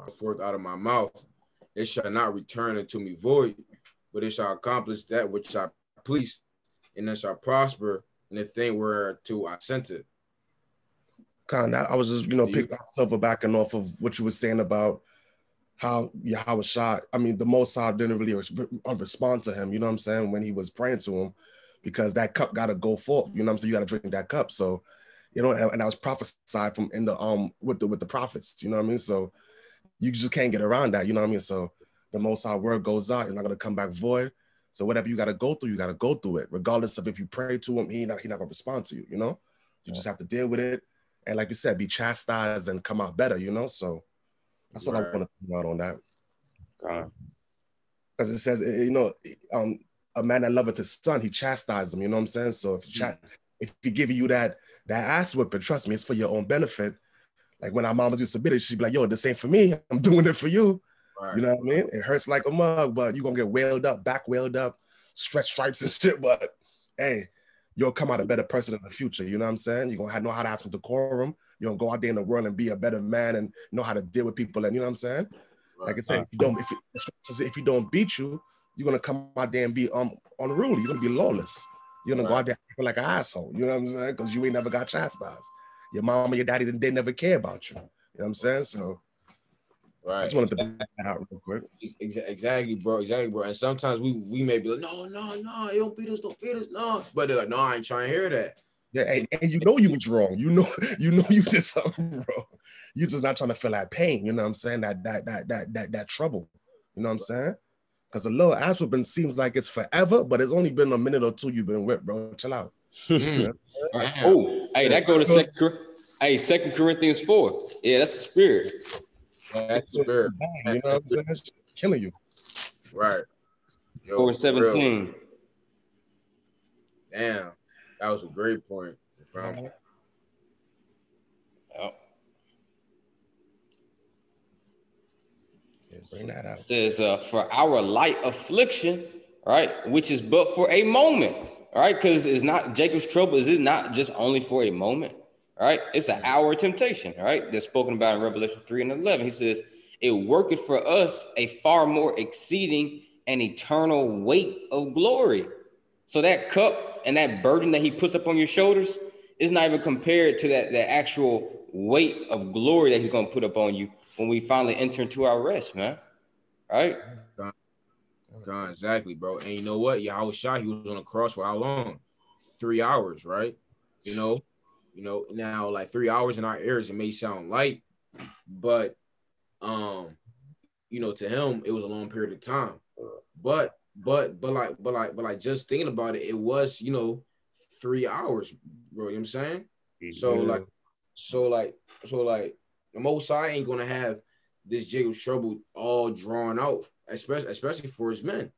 forth out of my mouth, it shall not return unto me void, but it shall accomplish that which I please, and it shall prosper in the thing whereto I sent it. I was just, pick myself backing off of what you were saying about how Yahweh Shah, the Most High didn't really respond to him, you know what I'm saying, when he was praying to him, because that cup got to go forth, you know what I'm saying, you got to drink that cup. So, and that was prophesied from in the with the prophets, you know what I mean? So you just can't get around that, you know what I mean? So the Most High word goes out, it's not going to come back void. So whatever you got to go through, you got to go through it, regardless of if you pray to him, he not going to respond to you, you know? You just have to deal with it. And like you said, be chastised and come out better, you know? So that's what I want to point out on that. Because it says, a man that loveth his son, he chastises him, you know what I'm saying? So if he give you that ass whipping, trust me, it's for your own benefit. Like when our mamas used to beat it, she'd be like, yo, this ain't for me, I'm doing it for you. Right. You know what I mean? It hurts like a mug, but you're going to get wailed up, back wailed up, stretch stripes and shit, but hey, you'll come out a better person in the future, you know what I'm saying? You're going to know how to have some decorum, you're going to go out there in the world and be a better man and know how to deal with people, and you know what I'm saying? Right. Like I said, if you don't beat you, you're going to come out there and be unruly, you're going to be lawless. You're going to go out there acting like an asshole, you know what I'm saying? Because you ain't never got chastised. Your mom and your daddy, they never care about you. You know what I'm saying? So I just wanted to bring that out real quick. Exactly, bro. And sometimes we may be like, no, it don't beat us, no. But they're like, no, I ain't trying to hear that. Yeah, and you know you was wrong. You know you did something wrong. You're just not trying to feel that pain. You know what I'm saying? That trouble. You know what I'm saying? Because a little ass whipping seems like it's forever, but it's only been a minute or two you've been whipped, bro. Chill out. Right. Oh, hey, that go to Second Corinthians 4. Yeah, that's the spirit. That's the spirit. You know what I'm saying? It's killing you. Right. 4:17. Damn, that was a great point. Yep. Yeah, bring that out. It says, for our light affliction, right, which is but for a moment, all right, because it's not Jacob's trouble. Is it not just only for a moment? All right, it's an hour of temptation, all right, that's spoken about in Revelation 3:11. He says, it worketh for us a far more exceeding and eternal weight of glory. So that cup and that burden that he puts up on your shoulders is not even compared to that actual weight of glory that he's going to put up on you when we finally enter into our rest, man. Right? God, exactly, bro. And you know what? Yahweh Shah, he was on the cross for how long? 3 hours, right? You know, now like 3 hours in our ears, it may sound light, but to him, it was a long period of time. But like just thinking about it, it was, 3 hours, bro. You know what I'm saying? Yeah. So like the Most High ain't gonna have this Jacob's trouble all drawn out, especially for his men,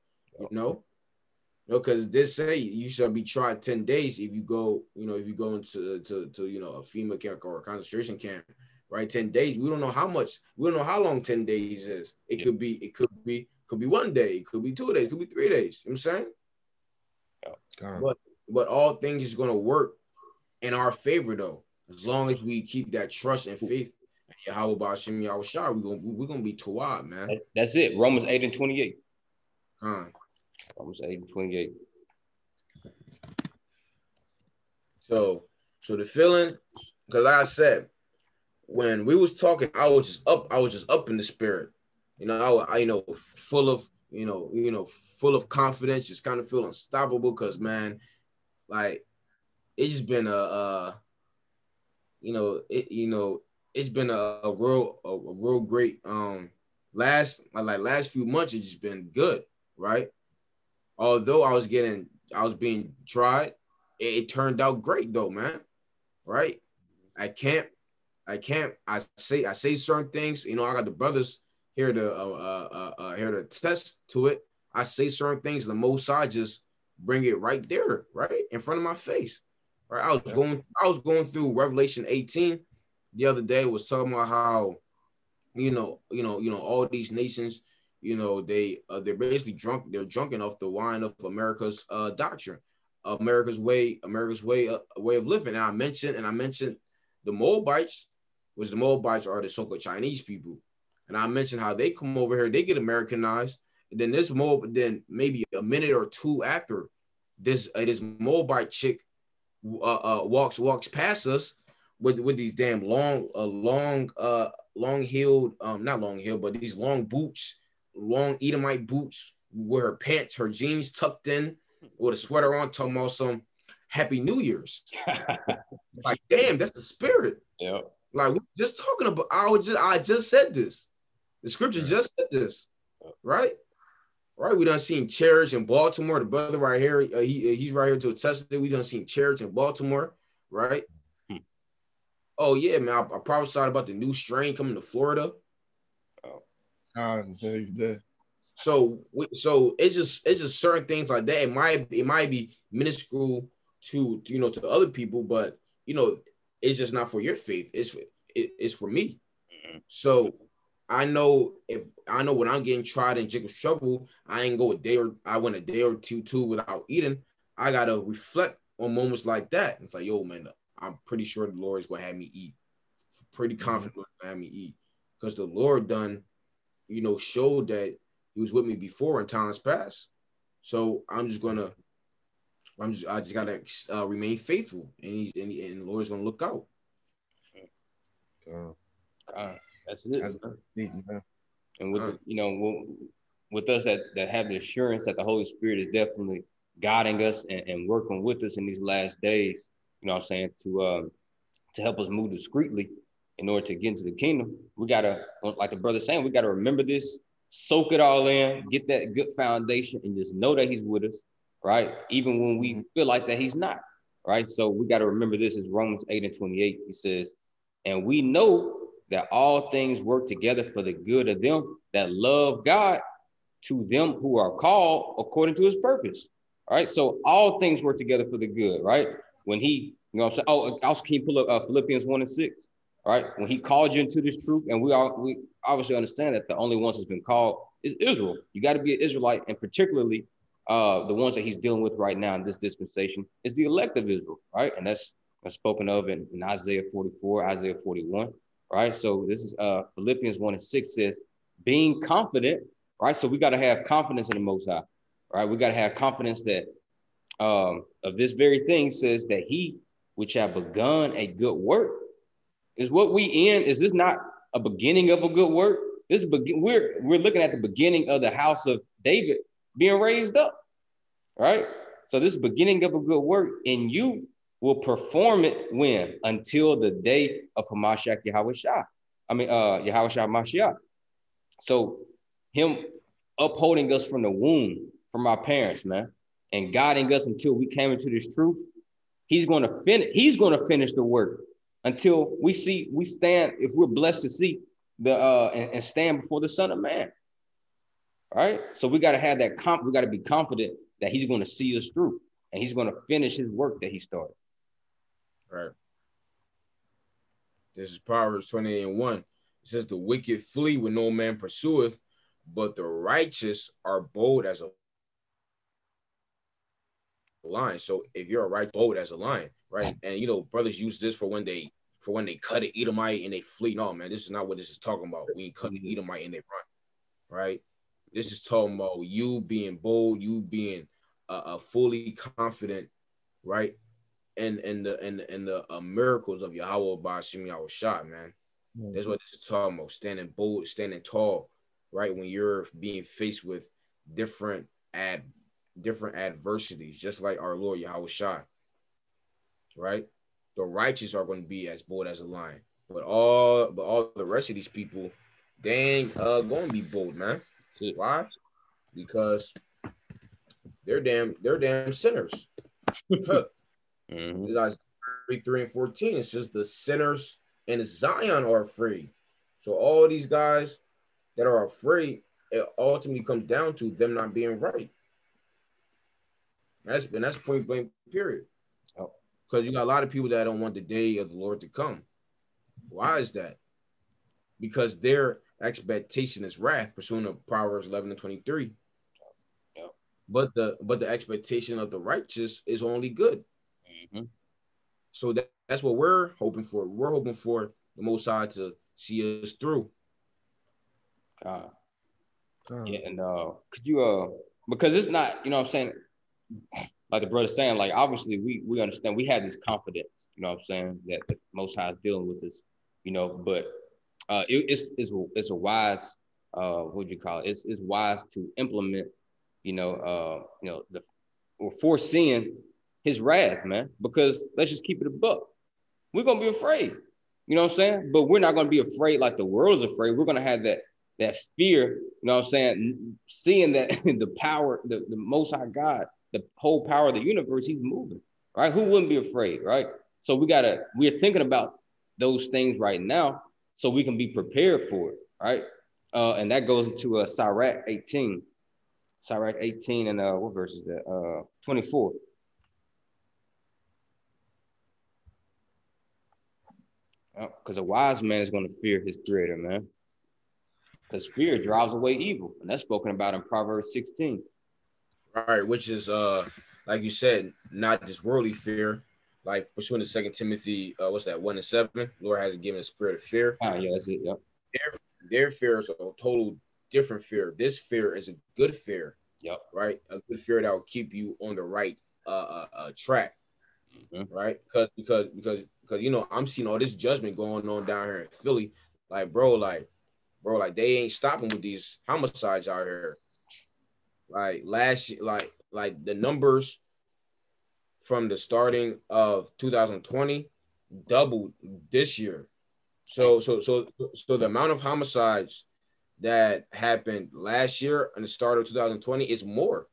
because this say you shall be tried 10 days if you go into a FEMA camp or a concentration camp, right? 10 days. We don't know how long 10 days is. It could be 1 day, it could be 2 days, it could be 3 days. You know what I'm saying? But all things is gonna work in our favor though, as long as we keep that trust and faith. Yahweh Ba'Shem Yahweh Shah, we're gonna be Tawab, man. That's it. Romans 8:28. Romans 8:28. So the feeling, because like I said, when we was talking, I was just up in the spirit. I full of confidence, just kind of feel unstoppable, because man, like it's just been it's been a real great last few months. It's just been good, right? Although I was being tried, it turned out great though, man. Right? I say certain things. I got the brothers here to attest to it. I say certain things, the Most High just bring it right there, right in front of my face. Right? I was going through Revelation 18 the other day, was talking about how all these nations, they're basically drunk. They're drunken off the wine of America's doctrine, America's way of living. And I mentioned the Moabites, which the Moabites are the so-called Chinese people, and I mentioned how they come over here, they get Americanized. And then then maybe a minute or two after, this Moabite chick walks past us with these damn long heeled, not long heeled, but these long boots, long Edomite boots, with her pants, her jeans tucked in, with a sweater on, talking about some Happy New Year's. Like, damn, that's the spirit. Yeah. Like, we just talking about, I just said this. The scripture just said this, right? Right, we done seen church in Baltimore. The brother right here, he's right here to attest to it. We done seen church in Baltimore, right? Oh yeah, man. I prophesied about the new strain coming to Florida. So it's just certain things like that. It might be minuscule to to other people, but it's just not for your faith. It's for me. So I know when I'm getting tried in Jacob's trouble, I went a day or two without eating. I gotta reflect on moments like that. It's like, yo, man, I'm pretty sure the Lord is gonna have me eat. Pretty confident gonna have me eat. Because the Lord done, showed that he was with me before in times past. So I just gotta remain faithful, and the Lord's gonna look out. That's it. Man. And with with us that have the assurance that the Holy Spirit is definitely guiding us and working with us in these last days, what I'm saying, to help us move discreetly in order to get into the kingdom. We gotta, like the brother saying, we gotta remember this, soak it all in, get that good foundation, and just know that he's with us, right? Even when we feel like that he's not, right? So we gotta remember this is Romans 8:28. He says, and we know that all things work together for the good of them that love God, to them who are called according to his purpose. All right. So all things work together for the good, right? When he, what I'm saying? Oh, also can you pull up Philippians 1:6? All right. When he called you into this truth, and we obviously understand that the only ones that's been called is Israel. You got to be an Israelite, and particularly the ones that he's dealing with right now in this dispensation is the elect of Israel, right? And that's spoken of in Isaiah 44, Isaiah 41. Right. So this is Philippians 1:6 says, being confident, right? So we got to have confidence in the Most High, right? We got to have confidence that of this very thing says that he which have begun a good work is what we in. Is this not a beginning of a good work? This is we're looking at the beginning of the house of David being raised up, right? So this is beginning of a good work, and you will perform it when? Until the day of Hamashiach Yahushua. Yahushua Mashiach. So him upholding us from the womb, from our parents, man, and guiding us until we came into this truth. He's going to finish the work until we stand, if we're blessed to see and stand before the Son of Man. All right. So we got to have that we got to be confident that he's going to see us through, and he's going to finish his work that he started. Right. This is Proverbs 28:1. It says, the wicked flee when no man pursueth, but the righteous are bold as a lion. So if you're a right, bold as a lion, right? And brothers use this for when they cut an Edomite and they flee. No, man, this is not what this is talking about. When you cut an Edomite and they run, right? This is talking about you being bold, you being fully confident, right? And the miracles of Yahweh by Shem Yahushua, man. That's what this is talking about. Standing bold, standing tall, right? When you're being faced with different adversities, just like our Lord Yahushua, right? The righteous are going to be as bold as a lion, but all the rest of these people, they ain't going to be bold, man. Why? Because they're damn sinners. Isaiah 33:14, it says the sinners in Zion are afraid. So all these guys that are afraid, it ultimately comes down to them not being right. That's point blank, period. Because you got a lot of people that don't want the day of the Lord to come. Why is that? Because their expectation is wrath, pursuant to Proverbs 11:23. But the expectation of the righteous is only good. So that's what we're hoping for. We're hoping for the Most High to see us through. God. God. Yeah, and could you because it's not, you know what I'm saying, like the brother saying, like obviously we understand, we have this confidence, you know what I'm saying, that the Most High is dealing with us, you know, but it's a wise what would you call it? It's wise to implement, the or foreseeing his wrath, man, because let's just keep it a buck. We're gonna be afraid, you know what I'm saying? But we're not gonna be afraid like the world is afraid. We're gonna have that fear, you know what I'm saying? Seeing that the power, the Most High God, the whole power of the universe, he's moving, right? Who wouldn't be afraid, right? So we're thinking about those things right now so we can be prepared for it, right? And that goes into Sirach 18. Sirach 18 and what verse is that? 24. Because a wise man is going to fear his creator, man. Because fear drives away evil. And that's spoken about in Proverbs 16. Right, which is like you said, not just worldly fear, like pursuing the 2 Timothy, what's that, 1:7? Lord hasn't given a spirit of fear. Yeah, that's it. Yep. Their fear is a total different fear. This fear is a good fear. Yep. Right, a good fear that will keep you on the right track. Mm-hmm. Right, because you know, I'm seeing all this judgment going on down here in Philly. Like, bro, they ain't stopping with these homicides out here. Like last year, like the numbers from the starting of 2020 doubled this year. So the amount of homicides that happened last year and the start of 2020 is more.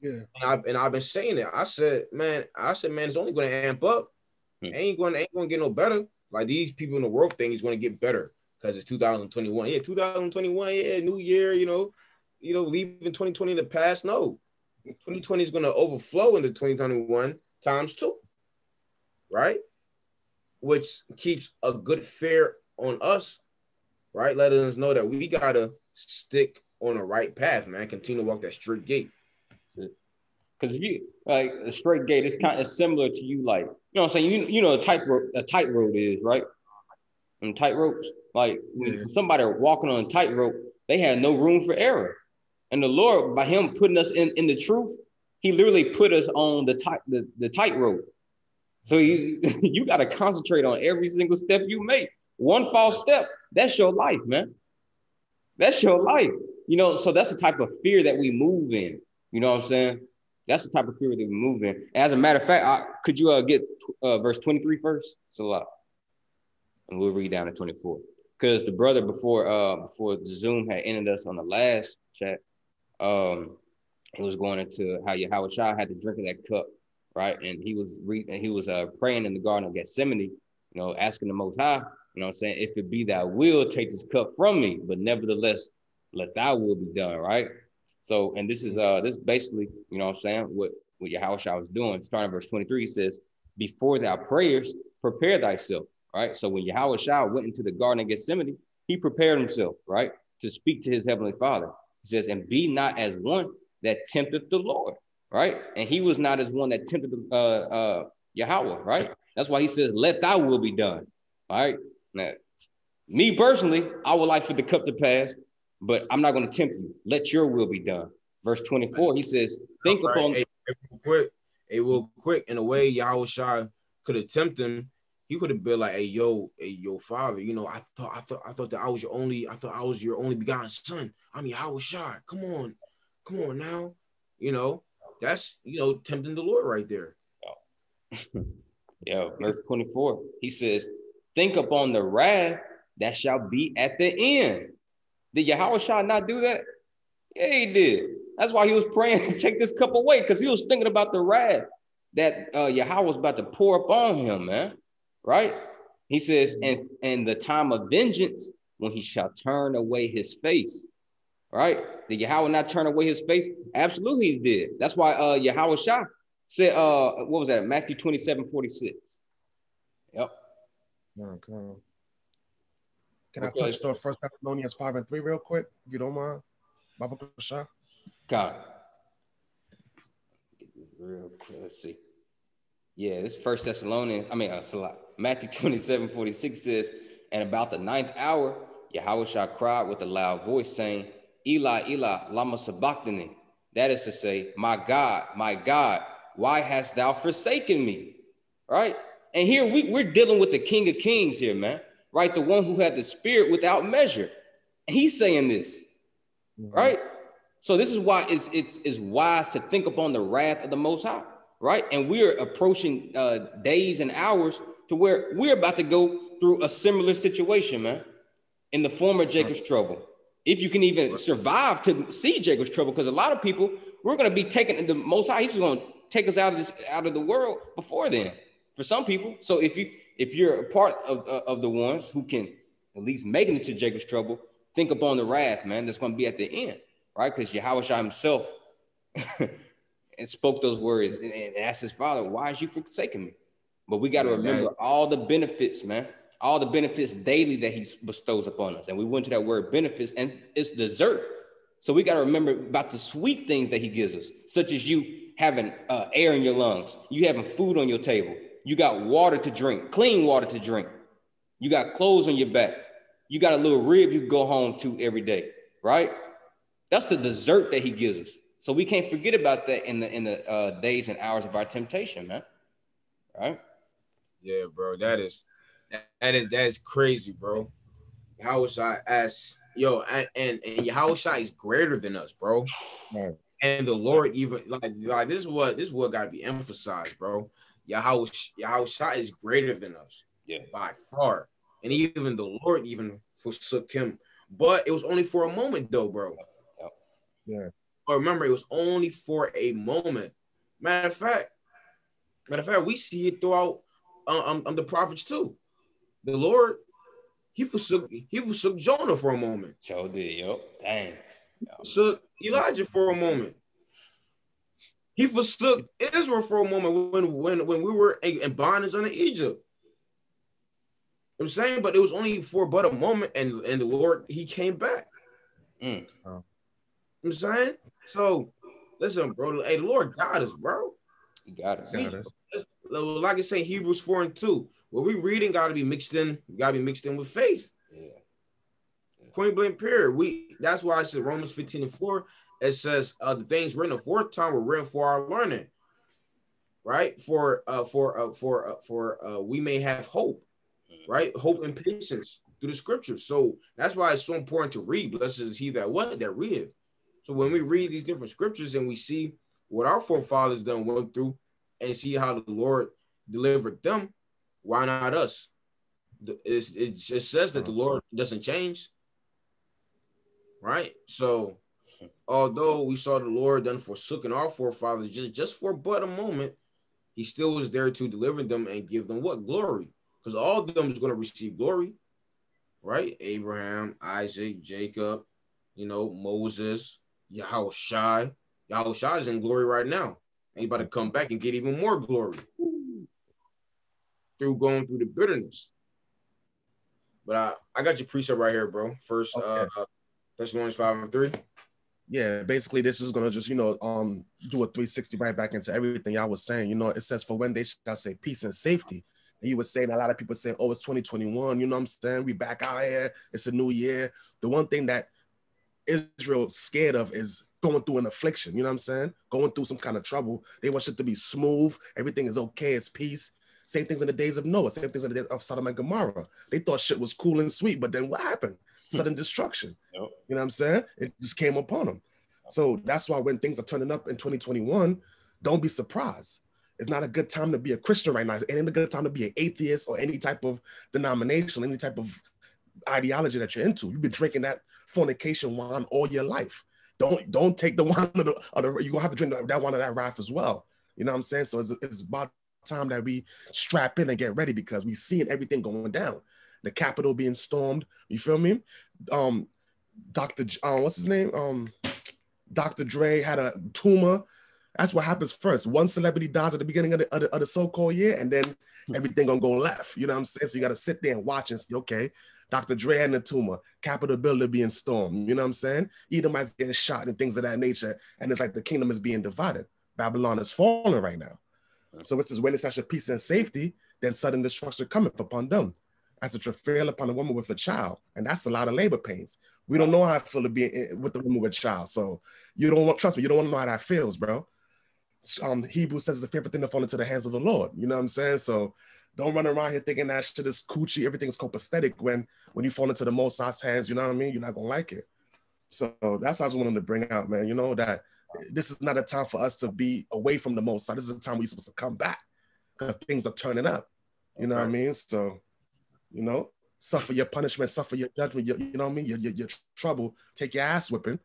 Yeah. And I've been saying it. I said, man, it's only going to amp up. Ain't going to get no better. Like these people in the world thing is going to get better because it's 2021. Yeah, 2021. Yeah, new year. You know, leaving 2020 in the past. No, 2020 is going to overflow into 2021 times 2. Right, which keeps a good fear on us. Right, letting us know that we gotta stick on the right path, man. Continue to walk that straight gate. Because if you like a straight gate, it's kind of similar to you, like, you know what I'm saying? You know, a tightrope is, right? And tightropes, like when somebody walking on a tightrope, they had no room for error. And the Lord, by him putting us in the truth, he literally put us on the tightrope. So you got to concentrate on every single step you make. One false step, that's your life, man. That's your life. You know, so that's the type of fear that we move in. You know what I'm saying? That's the type of fear that we move in. As a matter of fact, could you get verse 23 first? It's a lot. And we'll read down to 24. Because the brother before the Zoom had ended us on the last chat, he was going into how Yahweh Shai had to drink of that cup, right? And he was praying in the Garden of Gethsemane, you know, asking the Most High, you know what I'm saying, if it be thy will, take this cup from me, but nevertheless, let thy will be done, right? So, and this is basically, you know what I'm saying, what Yahweh Shai was doing. Starting verse 23, he says, before thy prayers, prepare thyself, right? So when Yahweh Shai went into the Garden of Gethsemane, he prepared himself, right, to speak to his heavenly Father. He says, and be not as one that tempteth the Lord, right? And he was not as one that tempted Yahweh, right? That's why he says, let thy will be done, all right? Now, me personally, I would like for the cup to pass, but I'm not going to tempt you. Let your will be done. Verse 24, he says, think upon... real quick, in a way, Yahweh Shai could have tempted him. He could have been like, hey, yo, Father, you know, I thought that I was your only begotten son. I'm Yahweh Shai. Come on now. You know, that's, you know, tempting the Lord right there. Yeah, verse 24, he says, think upon the wrath that shall be at the end. Did Yahweh Shai not do that? Yeah, he did. That's why he was praying, take this cup away, because he was thinking about the wrath that Yahweh was about to pour upon him, man. Right? He says, and the time of vengeance, when he shall turn away his face. Right? Did Yahweh not turn away his face? Absolutely he did. That's why Yahweh Shai said, what was that? Matthew 27:46. Yep. Okay. Can I touch on 1 Thessalonians 5:3 real quick, if you don't mind? Baba Shah? God. Get this real quick. Let's see. Yeah, this 1 Thessalonians, Matthew 27:46 says, and about the 9th hour, Yahushua cried with a loud voice, saying, Eli, Eli, lama sabachthani. That is to say, my God, why hast thou forsaken me? Right? And here we're dealing with the King of Kings here, man. Right? The one who had the spirit without measure. And he's saying this, right? So this is why it's wise to think upon the wrath of the Most High, right? And we're approaching days and hours to where we're about to go through a similar situation, man, in the form of Jacob's trouble. If you can even survive to see Jacob's trouble, because a lot of people, we're going to be taken, the Most High, he's just going to take us out of the world before then, for some people. So if you're a part of the ones who can at least make it into Jacob's trouble, think upon the wrath, man, that's going to be at the end, right? Because Yahushua himself and spoke those words and asked his father, why is you forsaking me? But we got to remember all the benefits, man, all the benefits daily that he bestows upon us. And we went to that word benefits, and it's dessert. So we got to remember about the sweet things that he gives us, such as you having air in your lungs, you having food on your table, you got water to drink, clean water to drink, you got clothes on your back, you got a little rib you can go home to every day, right? That's the dessert that he gives us. So we can't forget about that in the days and hours of our temptation, man. Right? Yeah, bro. That is crazy, bro. Yahushua asks, and Yahushua is greater than us, bro. Right. And the Lord even like this is what got to be emphasized, bro. Yahushua is greater than us, by far. And even the Lord even forsook him, but it was only for a moment, though, bro. Yeah. But remember, it was only for a moment. Matter of fact, we see it throughout the prophets too. The Lord, he forsook Jonah for a moment. Sure did, yo. Dang. He forsook Elijah for a moment. He forsook Israel for a moment when we were in bondage under Egypt. I'm saying, but it was only for but a moment, and the Lord, he came back. I'm saying, so listen, bro. Hey, the Lord got us, bro. He got us. Like I say, Hebrews 4:2. What we reading got to be mixed in. Got to be mixed in with faith. Yeah. Point blank. Period. That's why I said Romans 15:4. It says the things written aforetime were written for our learning, right? For we may have hope, right? Hope and patience through the scriptures. So that's why it's so important to read. Blessed is he that readeth. So when we read these different scriptures and we see what our forefathers went through and see how the Lord delivered them, why not us? It just says that the Lord doesn't change, right? So although we saw the Lord done forsaken our forefathers just for but a moment, he still was there to deliver them and give them what? Glory. Because all of them is going to receive glory, right? Abraham, Isaac, Jacob, Moses, Yahushua. Yahushua is in glory right now. And he's about to come back and get even more glory through going through the bitterness. But I got your precept right here, bro. First, Thessalonians 5:3. Yeah, basically this is gonna just do a 360 right back into everything y'all was saying. It says, for when they shall say peace and safety. And you were saying, a lot of people say, oh, it's 2021, you know what I'm saying? We back out here, it's a new year. The one thing that Israel's scared of is going through an affliction, you know what I'm saying? Going through some kind of trouble. They want shit to be smooth, everything is okay, it's peace. Same things in the days of Noah, same things in the days of Sodom and Gomorrah. They thought shit was cool and sweet, but then what happened? Sudden destruction. Yep. You know what I'm saying? It just came upon them. So that's why when things are turning up in 2021, don't be surprised. It's not a good time to be a Christian right now. It ain't a good time to be an atheist or any type of denomination, any type of ideology that you're into. You've been drinking that fornication wine all your life. Don't take the wine of the you're gonna have to drink that wine of that wrath as well. You know what I'm saying? So it's about time that we strap in and get ready, because we seeing everything going down. The Capitol being stormed. You feel me? What's his name? Dr. Dre had a tumor. That's what happens first. One celebrity dies at the beginning of the so-called year, and then everything gonna go left. You know what I'm saying? So you gotta sit there and watch and see, okay, Dr. Dre had a tumor, Capitol building being stormed. You know what I'm saying? Edomites getting shot and things of that nature. And it's like the kingdom is being divided. Babylon is falling right now. So this is when it's actually peace and safety, then sudden destruction cometh upon them. as a travail upon a woman with a child. And that's a lot of labor pains. We don't know how it feels to be with the woman with a child. So you don't want, trust me, you don't want to know how that feels, bro. Hebrews says it's a favorite thing to fall into the hands of the Lord. You know what I'm saying? So don't run around here thinking that shit is coochie. Everything is copacetic when you fall into the Most High's hands. You know what I mean? You're not going to like it. So that's what I just wanted to bring out, man. You know, that this is not a time for us to be away from the Most High. This is a time we're supposed to come back because things are turning up. You know what I mean? So, you know, suffer your punishment, suffer your judgment, you know what I mean? Your trouble, take your ass whipping.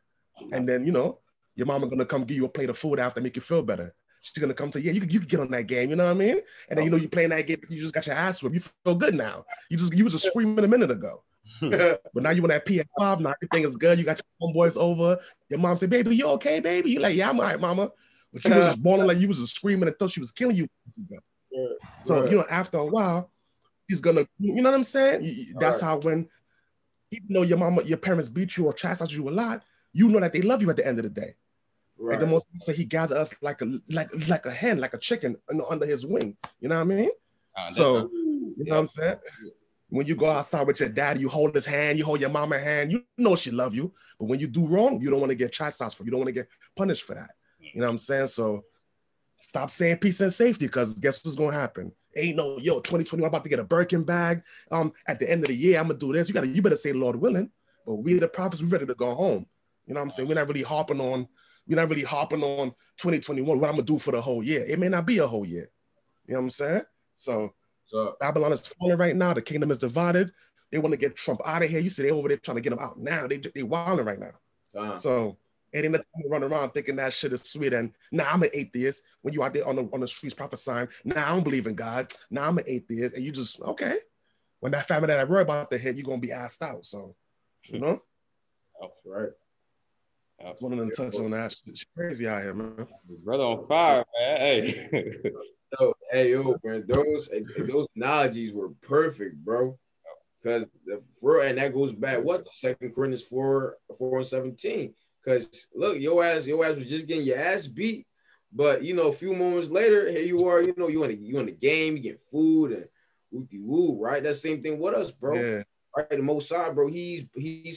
And then, you know, your mama gonna come give you a plate of food after, make you feel better. She's gonna come to you, yeah, you can get on that game, you know what I mean? And then, you know, you playing that game, you just got your ass whipped. You feel good now. You was just screaming a minute ago. But now you on that PS5, now everything is good. You got your homeboys over. Your mom say, baby, you okay, baby? You like, yeah, I'm all right, mama. But you was just bawling like you was just screaming and thought she was killing you. So, you know, after a while, he's gonna, you know what I'm saying? That's how when, even though your parents beat you or chastise you a lot, you know that they love you at the end of the day. Right. Like the most say he gathered us like a hen, like a chicken under his wing. You know what I mean? So, you know what I'm saying? When you go outside with your daddy, you hold his hand, you hold your mama's hand, you know she love you. But when you do wrong, you don't want to get chastised for it. You don't want to get punished for that. You know what I'm saying? So stop saying peace and safety, because guess what's going to happen? Ain't no, 2020, I'm about to get a Birkin bag. At the end of the year, I'm going to do this. You better say Lord willing. But we the prophets, we ready to go home. You know what I'm saying? We're not really harping on 2021, what I'm going to do for the whole year. It may not be a whole year. You know what I'm saying? So Babylon is falling right now. The kingdom is divided. They want to get Trump out of here. You see, they over there trying to get him out now. They wilding right now. So it ain't nothing to run around thinking that shit is sweet. And now I'm an atheist. When you out there on the streets prophesying, now I don't believe in God. Now I'm an atheist. And you just, okay. When that family that I worry about the hit, you're going to be asked out. So, you know? That's right. I just wanted to touch on that. It's crazy out here, man. Brother on fire, man. Hey. Yo, man, those analogies were perfect, bro. Because and that goes back, what? 2 Corinthians 4:17. Because look, your ass was just getting your ass beat. But you know, a few moments later, here you are, you know, you in the game, you get food and wooty woo, right? That same thing with us, bro. Yeah. Right, the Most High, bro, he's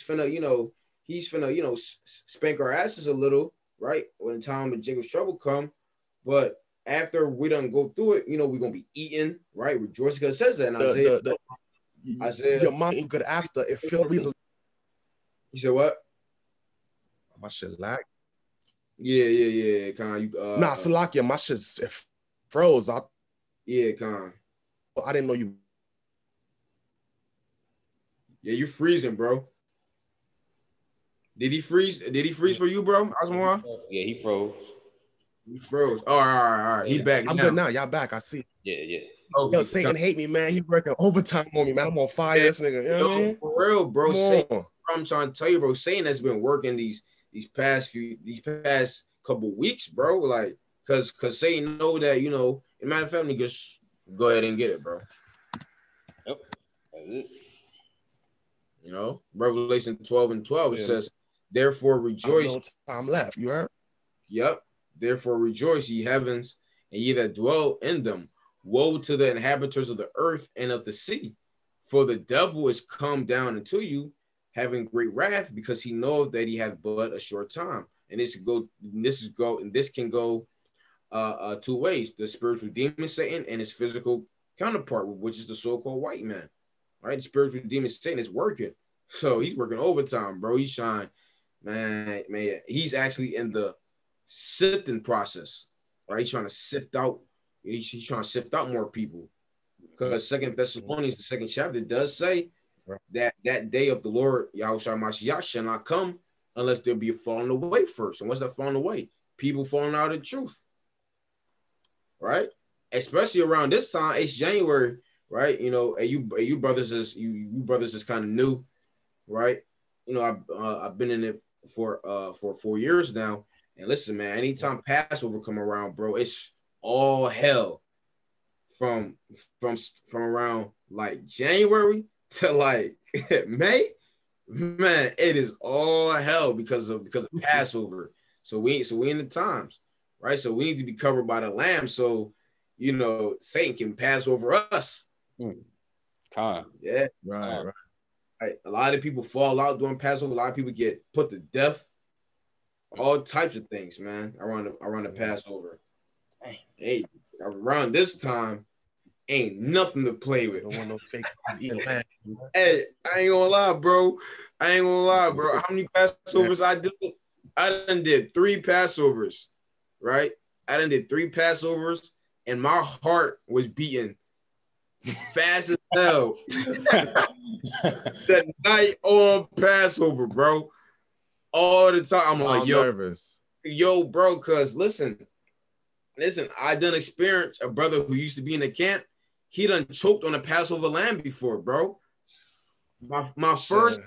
finna, spank our asses a little, right? When the time of Jacob's trouble come. But after we done go through it, you know, we're gonna be eating, right? Rejoicing, because it says that in Isaiah. Your mom ain't good after it feel reason. You said what? My shit lag. Yeah. Con, nah, Salakia, my shit froze. Yeah, Con. I didn't know you. Yeah, you freezing, bro. Did he freeze? Did he freeze for you, bro? Asmar? Yeah, he froze. He froze. All right. He back. I'm good now. Y'all back. I see. Yeah. Okay. Yo, Satan hate me, man. He working overtime on me, man. I'm on fire, this nigga. You know what I mean? For real, bro. Satan, I'm trying to tell you, bro. Satan has been working these past couple weeks, bro. Like, cause Satan know that, you know. As a matter of fact, niggas, go ahead and get it, bro. Yep. That's it. You know, Revelation 12:12, it says, therefore rejoice. No time left. You heard? Yep. Therefore rejoice, ye heavens, and ye that dwell in them. Woe to the inhabitants of the earth and of the sea, for the devil is come down unto you, having great wrath, because he knoweth that he hath but a short time. And this can go two ways: the spiritual demon Satan and his physical counterpart, which is the so-called white man. Right? The spiritual demon Satan is working. So he's working overtime, bro. He's trying, man. He's actually in the sifting process, right? He's trying to sift out. He's trying to sift out more people, because 2 Thessalonians, the 2nd chapter, does say that day of the Lord Yahushua Mashiach shall not come unless there be a falling away first. And what's that falling away? People falling out of the truth, right? Especially around this time, it's January, right? You know, and you brothers is kind of new, right? You know, I've been in it for 4 years now. And listen, man, anytime Passover come around, bro, it's all hell from around like January to like May. Man, it is all hell because of Passover. So we in the times, right? So we need to be covered by the Lamb, so you know Satan can pass over us. Yeah. Right. Right. A lot of people fall out during Passover. A lot of people get put to death. All types of things, man. Around the Passover. Hey, around this time, ain't nothing to play with. Don't want no fake eating lamb. Hey, I ain't gonna lie, bro. How many Passovers I did? I done did 3 Passovers, right? I done did 3 Passovers, and my heart was beating fast as hell. That night on Passover, bro. All the time. I'm like, nervous. Yo, bro, cause listen, I done experienced a brother who used to be in the camp. He done choked on a Passover lamb before, bro. My first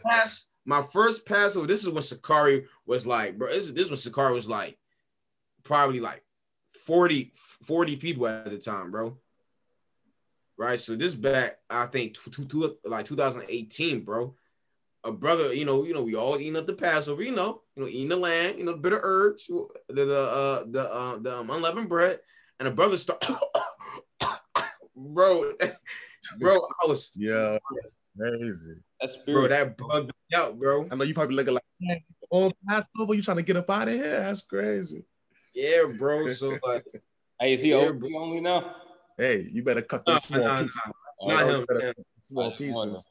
Passover. This is when Sakari was like, bro. This is when Sakari was like, probably like 40 people at the time, bro. Right. So this back, I think, like 2018, bro. A brother, we all eating up the Passover, eating the lamb, the bitter herbs, the unleavened bread, and a brother start, bro, I was, yeah, crazy. That's bro, that bugged me out, bro. I know you probably looking like, on Passover, you trying to get up out of here? That's crazy. Yeah, bro. So like, hey, is he only now? Hey, you better cut those small pieces. Not him. Small pieces.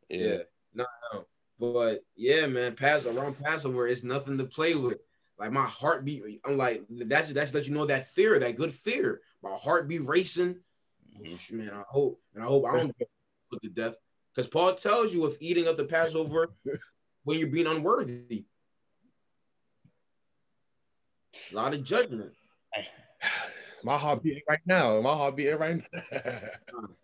Yeah. No. But yeah, man, around Passover, it's nothing to play with. Like my heartbeat, I'm like, that's let you know that fear, that good fear. My heart be racing. Man, I hope I don't get put to death. Because Paul tells you of eating of the Passover when you're being unworthy. A lot of judgment. My heart beating right now.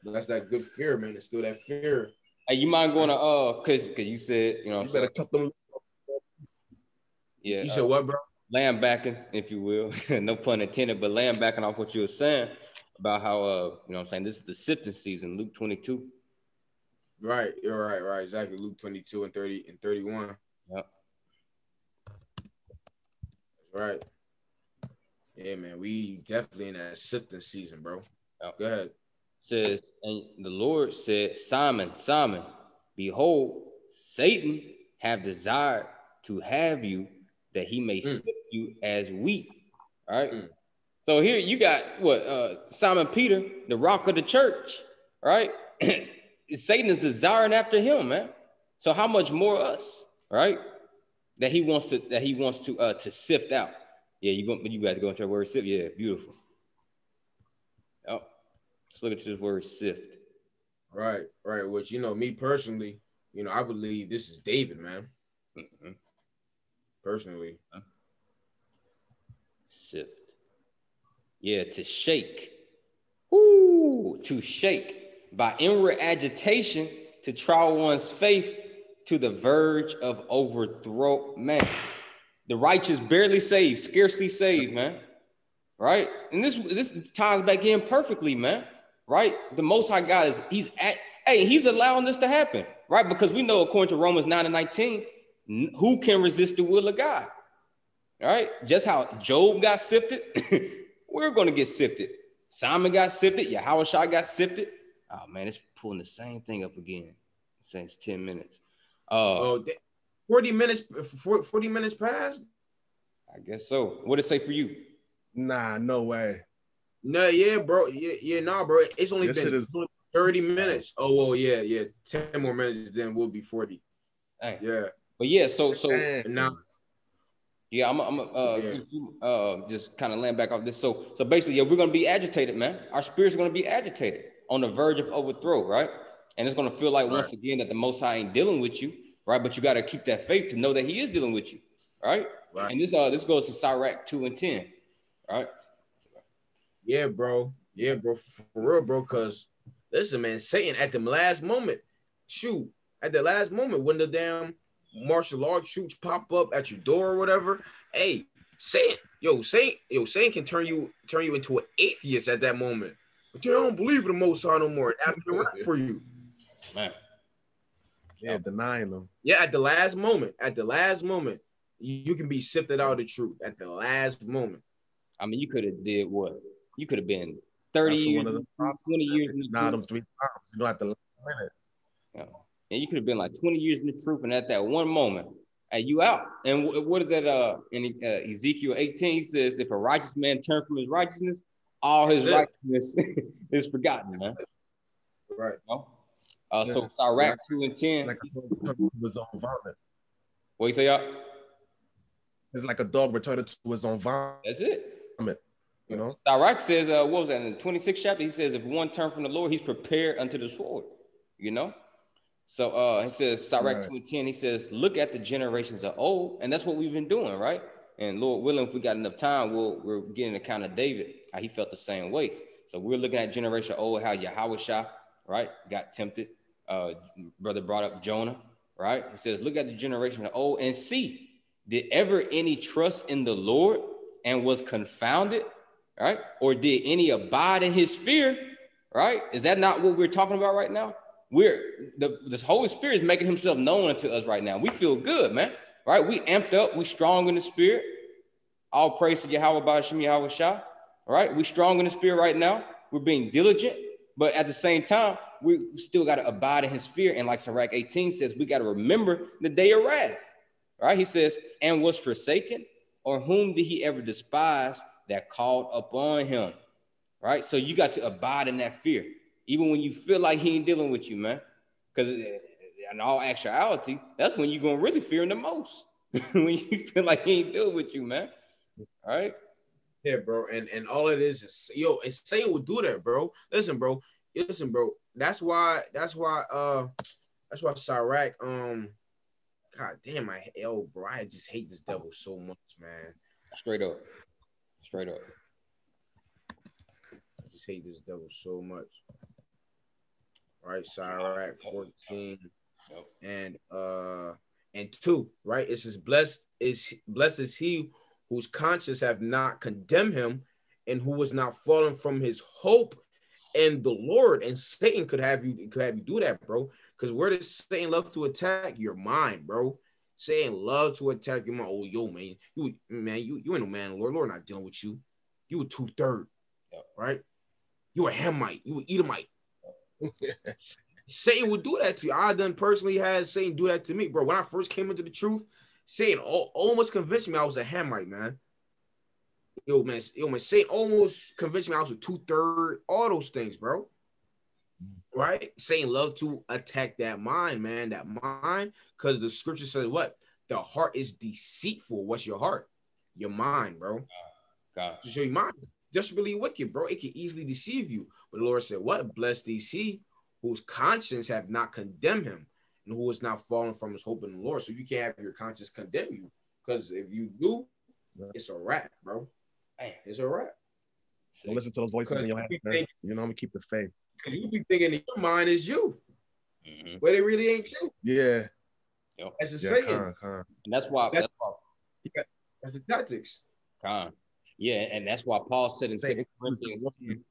That's that good fear, man. It's still that fear. Hey, you mind going to cause you said, you better cut them. Yeah. You said what, bro? Lamb backing, if you will. No pun intended, but lamb backing off what you were saying about how this is the sifting season, Luke 22. Right, you're right, exactly. Luke 22 and 30 and 31. Yep. That's right. Yeah, man, we definitely in that sifting season, bro. Yep. Go ahead. Says, and the Lord said, Simon, Simon, behold, Satan have desired to have you, that he may sift you as wheat. All right. So here you got Simon Peter, the rock of the church, right? Satan is desiring after him, man. So how much more us, right? That he wants to sift out. Yeah, you got to go into the word sift. Yeah, beautiful. Oh, let's look at this word sift. Right. Which me personally, I believe this is David, man. Mm-hmm. Personally. Sift. Yeah, to shake. Ooh, to shake by inward agitation to try one's faith to the verge of overthrow. Man, the righteous barely saved, scarcely saved, man. Right? And this ties back in perfectly, man. Right? The Most High God he's allowing this to happen, right? Because we know, according to Romans 9:19, who can resist the will of God? All right? Just how Job got sifted, we're going to get sifted. Simon got sifted. Yahushua got sifted. Oh, man, it's pulling the same thing up again since 10 minutes. 40 minutes passed? I guess so. What did it say for you? Nah, no way. No, yeah, bro. Nah, bro. It's only been 30 minutes. Oh, well, yeah. 10 more minutes, then we'll be 40. Dang. Yeah. But yeah, so now. Yeah, I'm just kind of land back off this. So basically, yeah, we're gonna be agitated, man. Our spirit's gonna be agitated on the verge of overthrow, right? And it's gonna feel like once again that the Most High ain't dealing with you, right? But you got to keep that faith to know that He is dealing with you, right? And this goes to Sirach 2:10, right? Yeah, bro. For real, bro. Cause listen, man, Satan at the last moment, when the damn martial arts shoots pop up at your door or whatever, hey, Satan can turn you into an atheist at that moment. But you don't believe in the Most High no more. That'd be right for you, man. Yeah, denying them. Yeah, at the last moment, you can be sifted out of the truth at the last moment. I mean, you could have did what? You could have been 30 years, 20 years. Nah, them 3 times. At the last minute. Yeah. And you could have been like 20 years in the truth, and at that one moment, you out. And what is that? In Ezekiel 18, he says, if a righteous man turn from his righteousness, all his righteousness is forgotten, man. Right. You know? So Sirach 2 and 10. It's like a dog returning to his own vomit. What you say, y'all? It's like a dog returning to his own vomit. That's it. You know? Sirach says, what was that in the 26th chapter? He says, if one turn from the Lord, he's prepared unto the sword. You know? So he says, Sirach 2 and 10, he says, look at the generations of old. And that's what we've been doing, right? And Lord willing, if we got enough time, we're getting an account of David, how he felt the same way. So we're looking at generation of old, how Yahweh, right, got tempted. Brother brought up Jonah, right? He says, look at the generation of old and see, did ever any trust in the Lord and was confounded, right? Or did any abide in his fear, right? Is that not what we're talking about right now? This Holy Spirit is making himself known unto us right now. We feel good, man, right? We amped up, we strong in the spirit. All praise to Yahweh by Hashem Yahweh Shah, right? We strong in the spirit right now. We're being diligent, but at the same time, we still got to abide in his fear. And like Sirach 18 says, we got to remember the day of wrath, right? He says, and was forsaken, or whom did he ever despise that called upon him, right? So you got to abide in that fear. Even when you feel like he ain't dealing with you, man. Because in all actuality, that's when you're going to really fear him the most. When you feel like he ain't dealing with you, man. All right? Yeah, bro. And all it is, and Satan will do that, bro. Listen, bro. That's why Sirach, God damn, bro, I just hate this devil so much, man. Straight up. I just hate this devil so much. Right, Sirach 14 and 2, right? It says, blessed is he whose conscience have not condemned him, and who was not fallen from his hope in the Lord. And Satan could have you do that, bro. Because where does Satan love to attack? Your mind, bro. Satan love to attack your mind. Oh, yo, man, you ain't no man, Lord not dealing with you. You a 2/3, right? You a Hamite. You a Edomite. Satan would do that to you. I done personally had Satan do that to me, bro. When I first came into the truth, Satan almost convinced me I was a Hamite, man. Yo, man, Satan almost convinced me I was a 2/3, all those things, bro. Right? Satan loved to attack that mind, man. That mind, because the scripture says what? The heart is deceitful. What's your heart? Your mind, bro. God. So your mind just really wicked, bro. It can easily deceive you. But the Lord said, what? Blessed is he whose conscience have not condemned him, and who is not fallen from his hope in the Lord. So you can't have your conscience condemn you. Because if you do, it's a wrap, bro. It's a wrap. Don't listen to those voices in your head, man. You know, I'm gonna keep the faith. Because you be thinking that your mind is you. But it really ain't you. Yeah. That's just saying. And that's why that's the tactics. Yeah, and that's why Paul said in 2 Corinthians 10,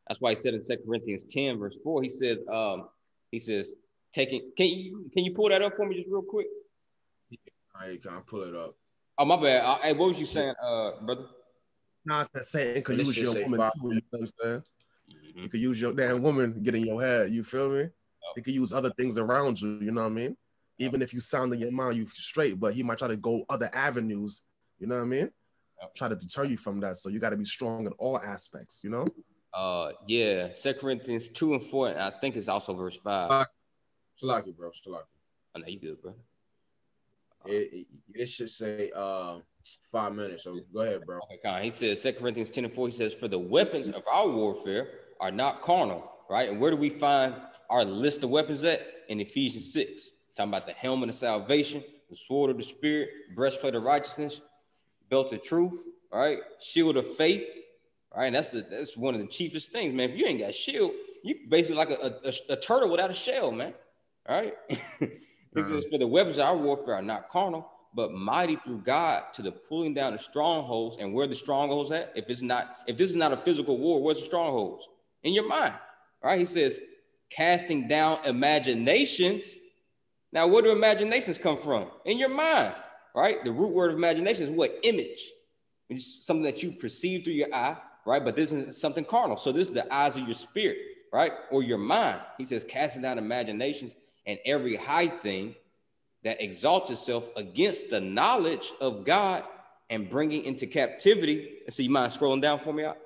that's why he said in 2 Corinthians 10, verse 4, he says, taking, can you pull that up for me just real quick? I can't pull it up. Oh, my bad. Hey, what was you saying, brother? Nah, it's that Satan could use your woman too, you know what I'm saying? You could use your damn woman, get in your head, you feel me? He could use other things around you, you know what I mean? Even if you sound in your mind, you straight, but he might try to go other avenues, you know what I mean? Try to deter you from that. So you got to be strong in all aspects, you know? Yeah, 2 Corinthians 2 and 4, and I think it's also verse 5. Shalaki, bro. Shalaki. I know you good, bro. It should say 5 minutes, so go ahead, bro. Okay, he says 2 Corinthians 10 and 4, he says, for the weapons of our warfare are not carnal, right? And where do we find our list of weapons at? In Ephesians 6. Talking about the helmet of salvation, the sword of the spirit, breastplate of righteousness, belt of truth, right? Shield of faith, right? And that's one of the chiefest things, man. If you ain't got shield, you basically like a turtle without a shell, man. All right? He says, for the weapons of our warfare are not carnal, but mighty through God to the pulling down the strongholds. And where the strongholds at? If this is not a physical war, where's the strongholds? In your mind. All right? He says, casting down imaginations. Now, where do imaginations come from? In your mind, right? The root word of imagination is what? Image. It's something that you perceive through your eye, right? But this is something carnal. So this is the eyes of your spirit, right? Or your mind. He says, casting down imaginations and every high thing that exalts itself against the knowledge of God and bringing into captivity. So you mind scrolling down for me out?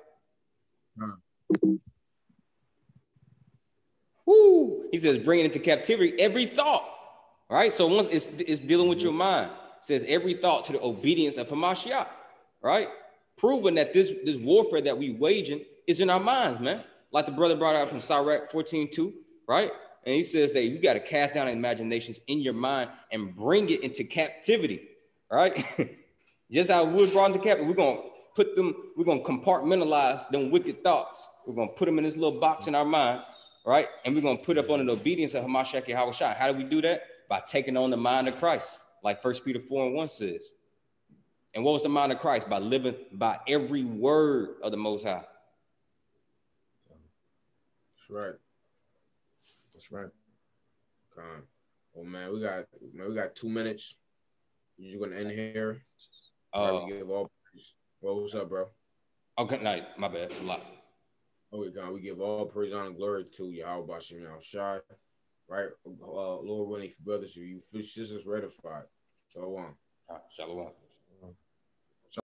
Woo. He says, bringing into captivity every thought. All right. So once it's dealing with your mind, it says every thought to the obedience of Hamashiach, right? Proving that this warfare that we waging is in our minds, man. Like the brother brought out from Sirach 14:2, right? And he says that you got to cast down imaginations in your mind and bring it into captivity, right? Just how wood brought into captivity, we're going to compartmentalize them wicked thoughts. We're going to put them in this little box in our mind, right? And we're going to put up on the obedience of Hamashiach Yahweh Shai. How do we do that? By taking on the mind of Christ, like 1 Peter 4:1 says. And what was the mind of Christ? By living by every word of the Most High. That's right. That's right. Well, man, we got 2 minutes. You're just gonna end here. We give all praise. Well, what's up, bro? Okay, no, my bad. It's a lot. Okay, God, we give all praise, honor, and glory to Yahweh Bashem Shai. Right, Lord, willing for brothers, you sisters ratified. Shalom. Shalom.